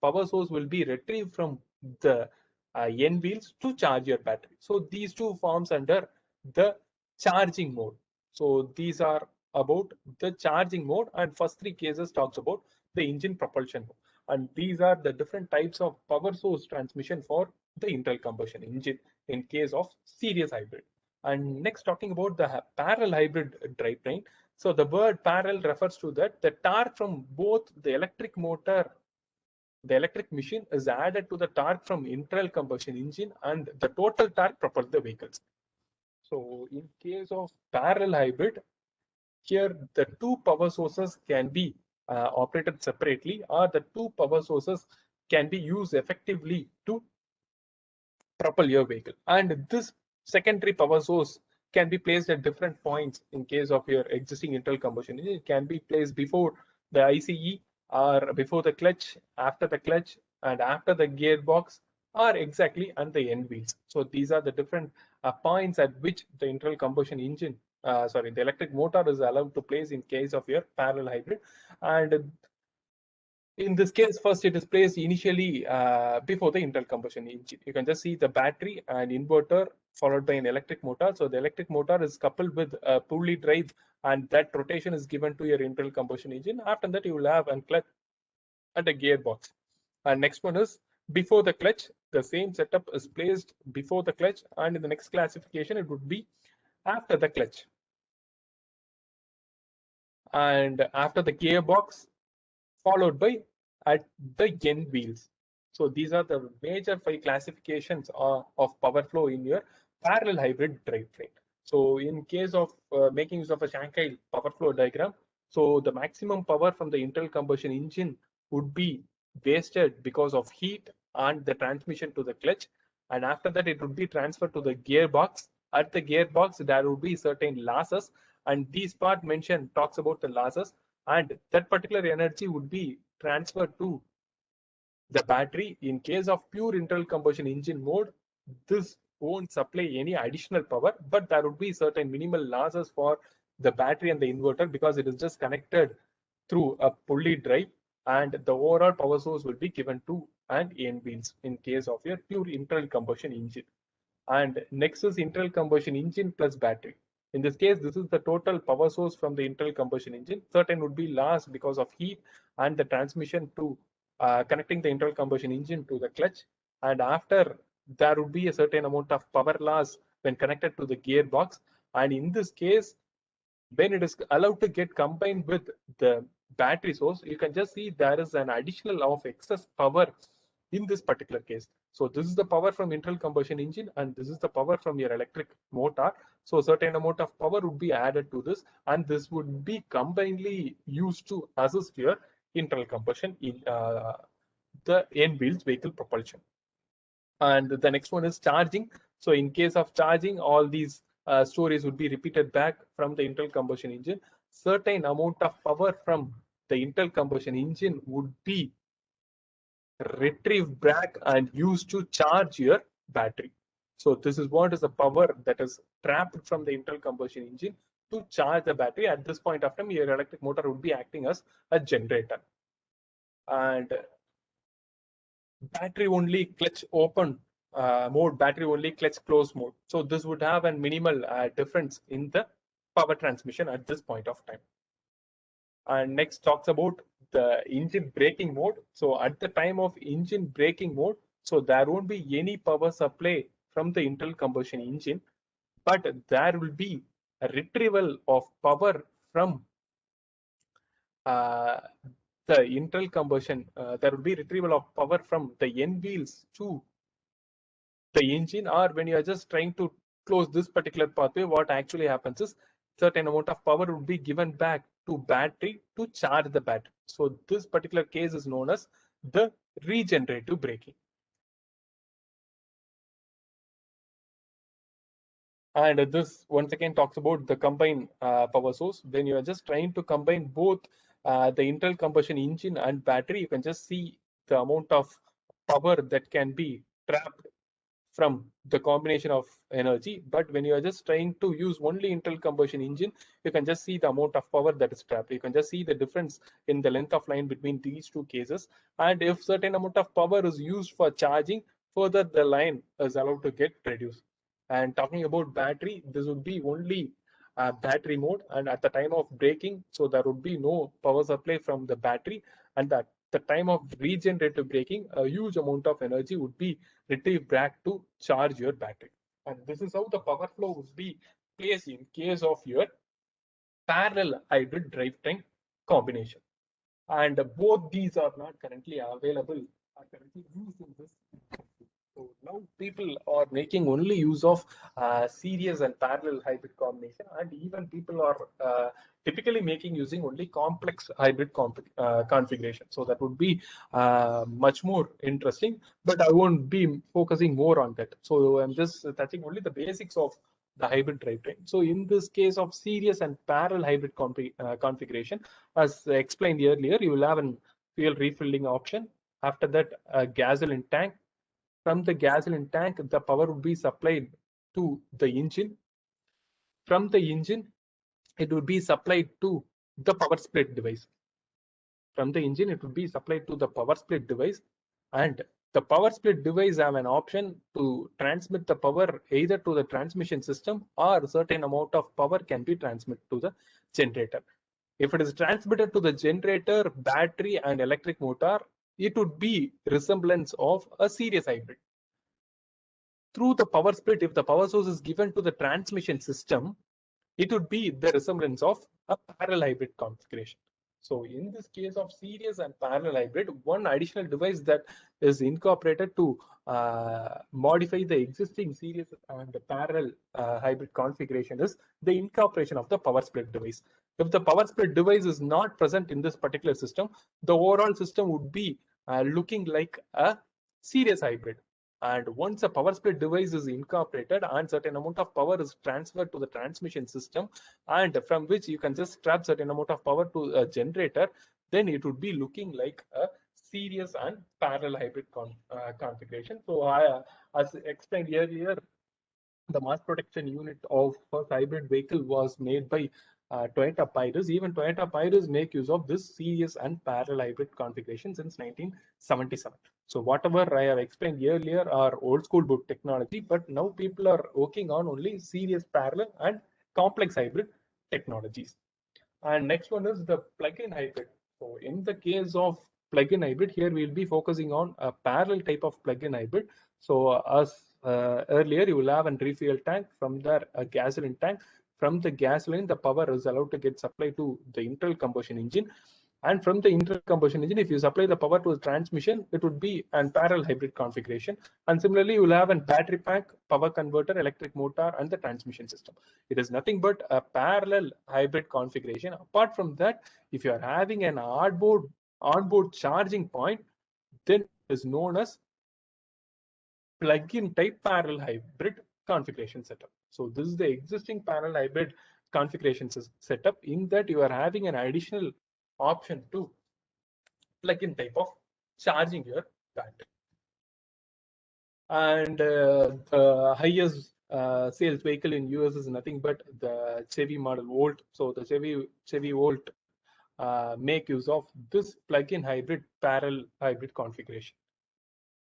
power source will be retrieved from the N wheels to charge your battery. So these two forms under the charging mode. So these are about the charging mode, and first three cases talks about the engine propulsion mode. And these are the different types of power source transmission for the internal combustion engine in case of series hybrid. And next, talking about the parallel hybrid drivetrain. So the word parallel refers to that the torque from both the electric machine is added to the torque from internal combustion engine, and the total torque propels the vehicles. So in case of parallel hybrid, here the two power sources can be operated separately, or the two power sources can be used effectively to propel your vehicle. And this secondary power source can be placed at different points in case of your existing internal combustion engine. It can be placed before the ICE, or before the clutch, after the clutch, and after the gearbox, or exactly on the end wheels. So these are the different points at which the internal combustion engine, the electric motor is allowed to place in case of your parallel hybrid. And in this case, first it is placed initially before the internal combustion engine. You can just see the battery and inverter followed by an electric motor. So the electric motor is coupled with a pulley drive, and that rotation is given to your internal combustion engine. After that, you will have a clutch and a gearbox. And next one is before the clutch. The same setup is placed before the clutch, and in the next classification, it would be after the clutch. And after the gearbox, followed by at the N wheels. So these are the major 5 classifications of power flow in your parallel hybrid drivetrain. So in case of making use of a Shanghai power flow diagram, so the maximum power from the internal combustion engine would be wasted because of heat and the transmission to the clutch. And after that, it would be transferred to the gearbox. At the gearbox, there would be certain losses, and this part mentioned talks about the losses, and that particular energy would be transferred to the battery. In case of pure internal combustion engine mode, this won't supply any additional power, but there would be certain minimal losses for the battery and the inverter because it is just connected through a pulley drive, and the overall power source will be given to an N wheels in case of your pure internal combustion engine. And next is internal combustion engine plus battery. In this case, this is the total power source from the internal combustion engine. Certain would be lost because of heat and the transmission to connecting the internal combustion engine to the clutch. And after, there would be a certain amount of power loss when connected to the gearbox. And in this case, when it is allowed to get combined with the battery source, you can just see there is an additional of excess power in this particular case. So this is the power from internal combustion engine, and this is the power from your electric motor. So a certain amount of power would be added to this, and this would be combinedly used to assist your internal combustion in the N wheels vehicle propulsion. And the next one is charging. So in case of charging, all these stories would be repeated back from the internal combustion engine. Certain amount of power from the internal combustion engine would be retrieved back and used to charge your battery. So this is what is the power that is trapped from the internal combustion engine to charge the battery. At this point of time, your electric motor would be acting as a generator. And battery only clutch open mode, battery only clutch close mode. So this would have a minimal difference in the power transmission at this point of time. And next talks about the engine braking mode. So at the time of engine braking mode, so there won't be any power supply from the internal combustion engine, but there will be a retrieval of power from uh, the internal combustion. There will be retrieval of power from the N wheels to the engine, or when you are just trying to close this particular pathway, what actually happens is certain amount of power would be given back to battery to charge the battery. So this particular case is known as the regenerative braking. And this once again talks about the combined power source. When you are just trying to combine both the internal combustion engine and battery, you can just see the amount of power that can be trapped from the combination of energy. But when you are just trying to use only internal combustion engine, you can just see the amount of power that is trapped. You can just see the difference in the length of line between these two cases. And if certain amount of power is used for charging, further the line is allowed to get reduced. And talking about battery, this would be only battery mode, and at the time of braking, so there would be no power supply from the battery, and at the time of regenerative braking, a huge amount of energy would be retrieved back to charge your battery. And this is how the power flow would be placed in case of your parallel hybrid drivetrain combination. And both these are not currently available, are currently used in this. So now people are making only use of series and parallel hybrid combination, and even people are typically making using only complex hybrid configuration. So that would be much more interesting, but I won't be focusing more on that. So I'm just touching only the basics of the hybrid drivetrain. So in this case of series and parallel hybrid configuration, as explained earlier, you will have an fuel refilling option. After that, a gasoline tank. From the gasoline tank, the power would be supplied to the engine. From the engine, it would be supplied to the power split device. From the engine, it would be supplied to the power split device, and the power split device have an option to transmit the power either to the transmission system, or a certain amount of power can be transmitted to the generator. If it is transmitted to the generator, battery, and electric motor, it would be resemblance of a series hybrid. Through the power split, if the power source is given to the transmission system, it would be the resemblance of a parallel hybrid configuration. So in this case of series and parallel hybrid, one additional device that is incorporated to modify the existing series and parallel hybrid configuration is the incorporation of the power split device. If the power split device is not present in this particular system, the overall system would be looking like a series hybrid. And once a power split device is incorporated and certain amount of power is transferred to the transmission system, and from which you can just trap certain amount of power to a generator, then it would be looking like a series and parallel hybrid configuration. So as explained earlier, the mass production unit of first hybrid vehicle was made by Toyota Pyrus. Even Toyota Pyrus make use of this series and parallel hybrid configuration since 1977. So whatever I have explained earlier are old school book technology, but now people are working on only series, parallel, and complex hybrid technologies. And next one is the plug-in hybrid. So in the case of plug-in hybrid, here we'll be focusing on a parallel type of plug-in hybrid. So as earlier, you will have a refuel tank, from there a gasoline tank. From the gasoline, the power is allowed to get supplied to the internal combustion engine. And from the internal combustion engine, if you supply the power to the transmission, it would be a parallel hybrid configuration. And similarly, you will have a battery pack, power converter, electric motor, and the transmission system. It is nothing but a parallel hybrid configuration. Apart from that, if you are having an onboard charging point, then it is known as plug-in type parallel hybrid configuration setup. So this is the existing parallel hybrid configuration setup, in that you are having an additional option to plug-in type of charging your battery. And the highest sales vehicle in US is nothing but the Chevy model Volt. So the Chevy Volt make use of this plug-in hybrid parallel hybrid configuration.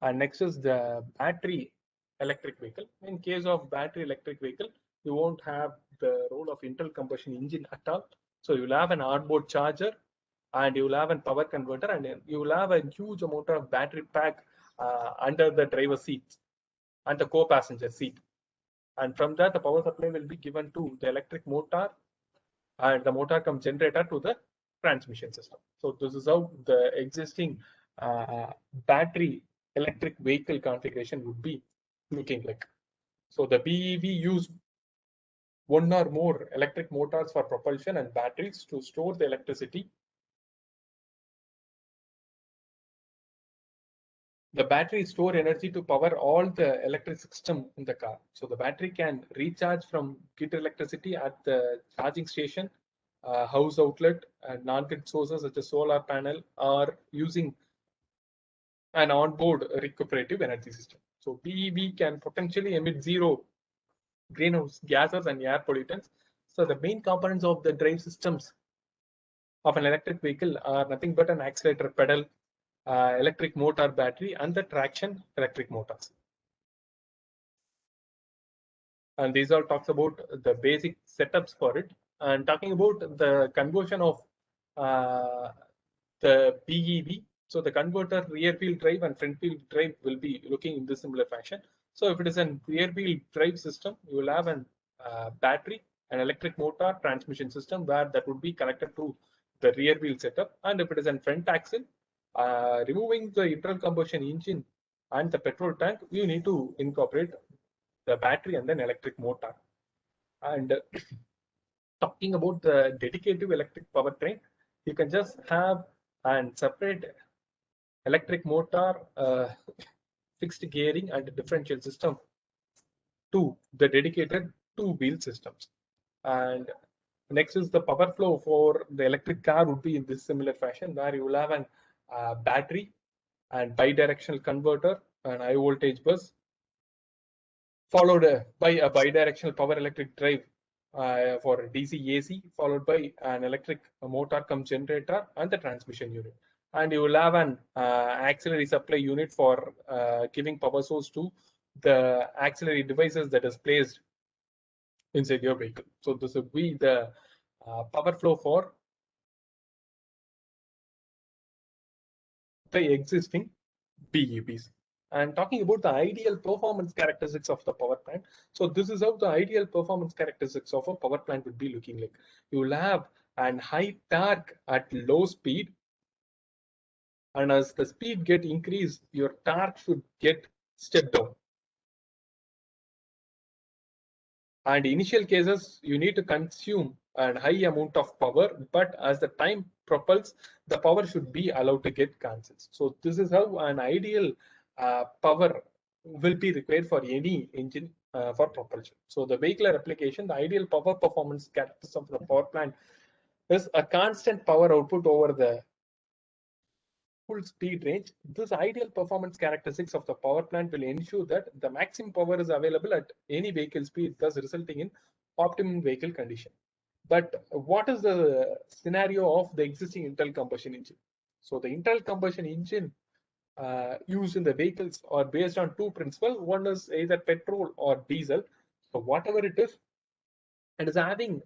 And next is the battery electric vehicle. In case of battery electric vehicle, you won't have the role of internal combustion engine at all. So you'll have an onboard charger, and you will have a power converter, and you will have a huge amount of battery pack under the driver's seat and the co-passenger seat. And from that, the power supply will be given to the electric motor, and the motor come generator to the transmission system. So this is how the existing battery electric vehicle configuration would be looking like. So the BEV use one or more electric motors for propulsion and batteries to store the electricity. The battery store energy to power all the electric system in the car. So the battery can recharge from grid electricity at the charging station, house outlet, and non-grid sources such as solar panel, or using an onboard recuperative energy system. So BEV can potentially emit zero greenhouse gases and air pollutants. So the main components of the drive systems of an electric vehicle are nothing but an accelerator pedal, electric motor battery, and the traction electric motors. And these all talks about the basic setups for it. And talking about the conversion of the BEV, so the converter rear wheel drive and front wheel drive will be looking in this similar fashion. So if it is a rear wheel drive system, you will have an battery, an electric motor, transmission system where that would be connected to the rear wheel setup. And if it is a front axle, removing the internal combustion engine and the petrol tank, you need to incorporate the battery and then electric motor. And talking about the dedicated electric powertrain, you can just have and separate electric motor, fixed gearing and differential system to the dedicated two-wheel systems. And next is the power flow for the electric car would be in this similar fashion, where you will have an battery and bidirectional converter, an high voltage bus, followed by a bidirectional power electric drive for DC AC, followed by an electric motor cum generator and the transmission unit. And you will have an auxiliary supply unit for giving power source to the auxiliary devices that is placed inside your vehicle. So this will be the power flow for the existing BEVs. And talking about the ideal performance characteristics of the power plant. So this is how the ideal performance characteristics of a power plant would be looking like. You will have an high torque at low speed. And as the speed get increased, your torque should get stepped down. And initial cases, you need to consume a high amount of power, but as the time propels, the power should be allowed to get cancelled. So this is how an ideal power will be required for any engine for propulsion. So the vehicular application, the ideal power performance characteristics of the power plant is a constant power output over the full speed range. This ideal performance characteristics of the power plant will ensure that the maximum power is available at any vehicle speed, thus resulting in optimum vehicle condition. But what is the scenario of the existing internal combustion engine? So the internal combustion engine used in the vehicles are based on two principles. One is either petrol or diesel. So whatever it is having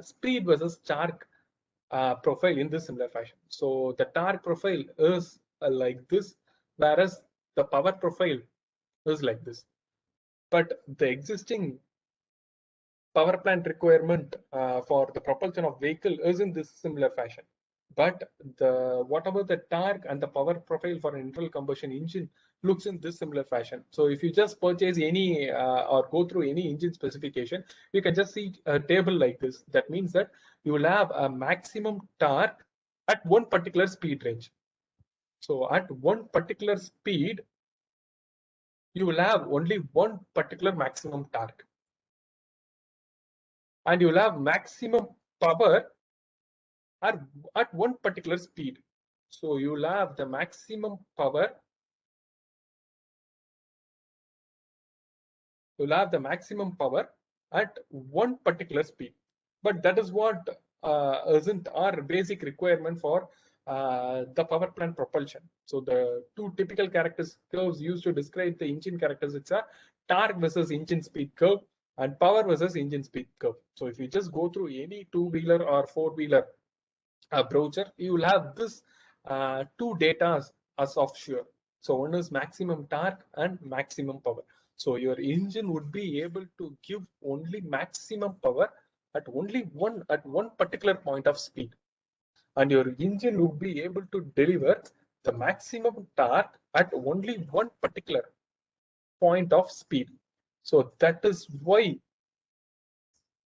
speed versus torque profile in this similar fashion. So the torque profile is like this, whereas the power profile is like this. But the existing power plant requirement for the propulsion of vehicle is in this similar fashion. But the whatever the torque and the power profile for an internal combustion engine looks in this similar fashion. So if you just purchase any or go through any engine specification, you can just see a table like this. That means that you will have a maximum torque at one particular speed range. So at one particular speed, you will have only one particular maximum torque. And you will have maximum power at one particular speed. So you will have the maximum power. You'll have the maximum power at one particular speed. But that is what isn't our basic requirement for the power plant propulsion. So the two typical characteristics curves used to describe the engine characteristics are torque versus engine speed curve and power versus engine speed curve. So if you just go through any two-wheeler or four-wheeler brochure, you will have this two data as of sure. So one is maximum torque and maximum power. So your engine would be able to give only maximum power at one particular point of speed, and your engine would be able to deliver the maximum torque at only one particular point of speed. So that is why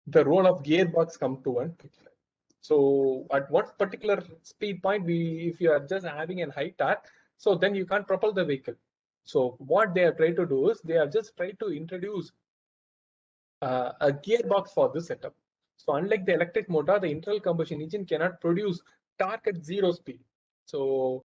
the role of gearbox come to one picture. So at one particular speed point, if you are just having a high torque, so then you can't propel the vehicle. So what they are trying to do is they are just trying to introduce a gearbox for this setup. So unlike the electric motor, the internal combustion engine cannot produce torque at zero speed. So